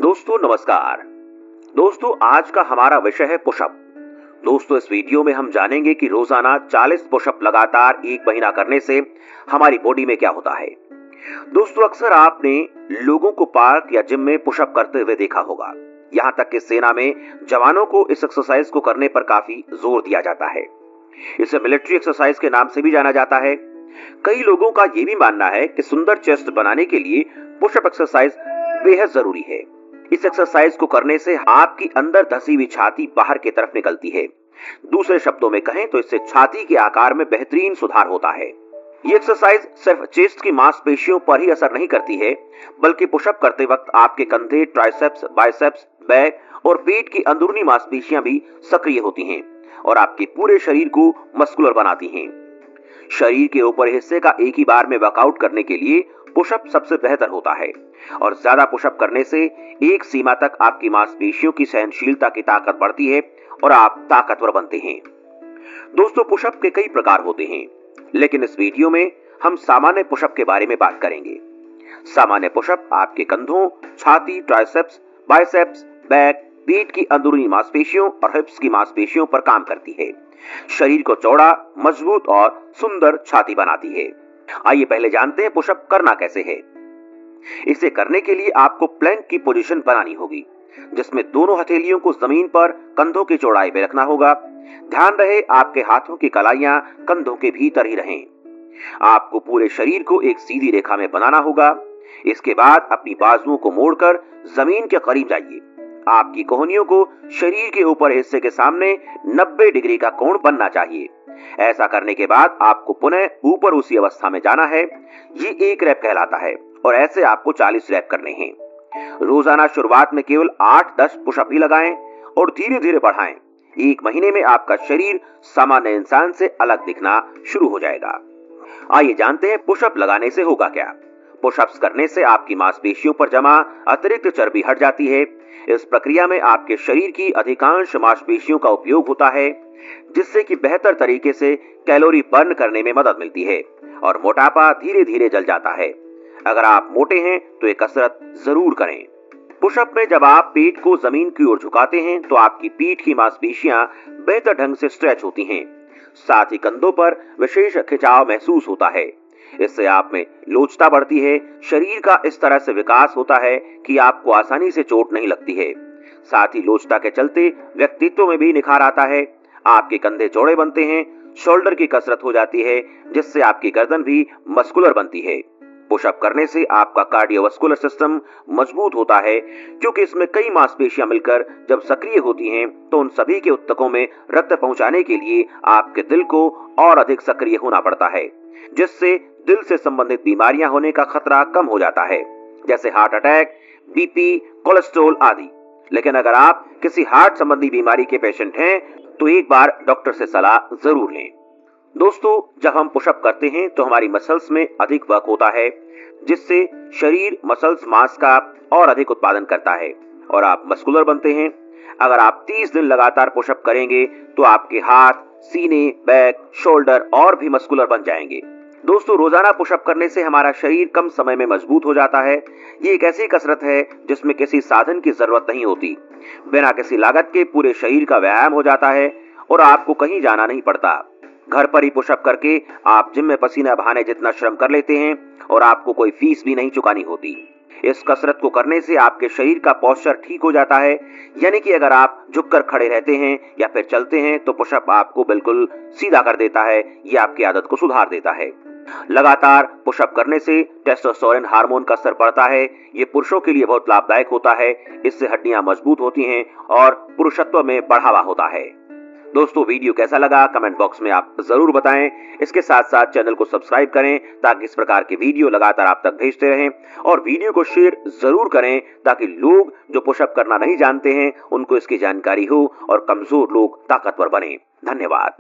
दोस्तों नमस्कार। दोस्तों आज का हमारा विषय है पुशअप। दोस्तों इस वीडियो में हम जानेंगे कि रोजाना 40 पुशअप लगातार 1 महीना करने से हमारी बॉडी में क्या होता है। दोस्तों अक्सर आपने लोगों को पार्क या जिम में पुशअप करते हुए देखा होगा। यहाँ तक कि सेना में जवानों को इस एक्सरसाइज को करने पर काफी जोर दिया जाता है। इसे मिलिट्री एक्सरसाइज के नाम से भी जाना जाता है। कई लोगों का यह भी मानना है कि सुंदर चेस्ट बनाने के लिए पुशअप एक्सरसाइज बेहद जरूरी है। इस एक्सरसाइज को करने से आपकी अंदर धसी हुई छाती बाहर की तरफ निकलती है। दूसरे शब्दों में कहें तो इससे छाती के आकार में बेहतरीन सुधार होता है। ये एक्सरसाइज सिर्फ चेस्ट की मांसपेशियों पर ही असर नहीं करती है, बल्कि पुशअप करते वक्त आपके कंधे, ट्राइसेप्स, बाइसेप्स, बैक और पेट की अंदरूनी मांसपेशियां भी सक्रिय होती हैं और आपके पूरे शरीर को मस्कुलर बनाती हैं। शरीर के ऊपर हिस्से का एक ही बार में वर्कआउट करने के लिए पुशअप सबसे बेहतर होता है और ज्यादा पुशअप करने से एक सीमा तक आपकी मांसपेशियों की सहनशीलता की ताकत बढ़ती है और आप ताकतवर बनते हैं। दोस्तों पुशअप के कई प्रकार होते हैं, लेकिन इस वीडियो में हम सामान्य पुशअप के बारे में बात करेंगे। सामान्य पुशअप आपके कंधों, छाती, ट्राइसेप्स, बाइसेप्स, बैक, पेट की अंदरूनी मांसपेशियों और हिप्स की मांसपेशियों पर काम करती है। शरीर को चौड़ा, मजबूत और सुंदर छाती बनाती है। आइए पहले जानते हैं पुशअप करना कैसे है। इसे करने के लिए आपको प्लैंक की पोजीशन बनानी होगी, जिसमें दोनों हथेलियों को जमीन पर कंधों की चौड़ाई में रखना होगा। ध्यान रहे आपके हाथों की कलाइयां कंधों के भीतर ही रहें। आपको पूरे शरीर को एक सीधी रेखा में बनाना होगा। इसके बाद अपनी बाजुओं को मोड़कर जमीन के करीब जाइए। आपकी कोहनियों को शरीर के ऊपर हिस्से के सामने 90 डिग्री का कोण बनना चाहिए। ऐसा करने के बाद आपको पुनः ऊपर उसी अवस्था में जाना है। ये 1 रैप कहलाता है और ऐसे आपको 40 रैप करने हैं। रोजाना शुरुआत में केवल 8-10 पुशअप ही लगाएं और धीरे धीरे बढ़ाएं। 1 महीने में आपका शरीर सामान्य इंसान से अलग दिखना शुरू हो जाएगा। आइए जानते हैं पुशअप लगाने से होगा क्या। पुशअप्स करने से आपकी मांसपेशियों पर जमा अतिरिक्त चर्बी हट जाती है। इस प्रक्रिया में आपके शरीर की अधिकांश मांसपेशियों का उपयोग होता है, जिससे कि बेहतर तरीके से कैलोरी बर्न करने में मदद मिलती है और मोटापा धीरे धीरे जल जाता है। अगर आप मोटे हैं तो ये कसरत जरूर करें। पुशअप में जब आप पेट को जमीन की ओर झुकाते हैं तो आपकी पीठ की मांसपेशियां बेहतर ढंग से स्ट्रेच होती हैं। साथ ही कंधों पर विशेष खिंचाव महसूस होता है। इससे आप में लोचता बढ़ती है। शरीर का इस तरह से विकास होता है कि आपको आसानी से चोट नहीं लगती है। साथ ही लोचता के चलते व्यक्तित्व में भी निखार आता है। आपके कंधे चौड़े बनते हैं, शोल्डर की कसरत हो जाती है, जिससे आपकी गर्दन भी मस्कुलर बनती है। पुशअप करने से आपका कार्डियोवास्कुलर सिस्टम मजबूत होता है, क्योंकि इसमें कई मांसपेशियां मिलकर जब सक्रिय होती हैं तो उन सभी के ऊतकों में रक्त पहुंचाने के लिए आपके दिल को और अधिक सक्रिय होना पड़ता है, जिससे दिल से संबंधित बीमारियां होने का खतरा कम हो जाता है, जैसे हार्ट अटैक, बीपी, कोलेस्ट्रॉल आदि। लेकिन अगर आप किसी हार्ट संबंधी बीमारी के पेशेंट हैं तो एक बार डॉक्टर से सलाह जरूर लें। दोस्तों जब हम पुशअप करते हैं तो हमारी मसल्स में अधिक वर्क होता है, जिससे शरीर मसल्स मास का और अधिक उत्पादन करता है और आप मस्कुलर बनते हैं। अगर आप 30 दिन लगातार पुशअप करेंगे तो आपके हाथ, सीने, बैक, शोल्डर और भी मस्कुलर बन जाएंगे। दोस्तों रोजाना पुशअप करने से हमारा शरीर कम समय में मजबूत हो जाता है। ये एक ऐसी कसरत है जिसमें किसी साधन की जरूरत नहीं होती। बिना किसी लागत के पूरे शरीर का व्यायाम हो जाता है और आपको कहीं जाना नहीं पड़ता। घर पर ही पुशअप करके आप जिम में पसीना बहाने जितना श्रम कर लेते हैं और आपको कोई फीस भी नहीं चुकानी होती। इस कसरत को करने से आपके शरीर का पोस्चर ठीक हो जाता है, यानी कि अगर आप झुककर खड़े रहते हैं या फिर चलते हैं तो पुशअप आपको बिल्कुल सीधा कर देता है। ये आपकी आदत को सुधार देता है। लगातार पुशअप करने से टेस्टोस्टेरोन हार्मोन का स्तर बढ़ता है। ये पुरुषों के लिए बहुत लाभदायक होता है। इससे हड्डियां मजबूत होती हैं और पुरुषत्व में बढ़ावा होता है। दोस्तों वीडियो कैसा लगा कमेंट बॉक्स में आप जरूर बताएं। इसके साथ साथ चैनल को सब्सक्राइब करें ताकि इस प्रकार के वीडियो लगातार आप तक भेजते रहें और वीडियो को शेयर जरूर करें ताकि लोग जो पुशअप करना नहीं जानते हैं उनको इसकी जानकारी हो और कमजोर लोग ताकतवर बने। धन्यवाद।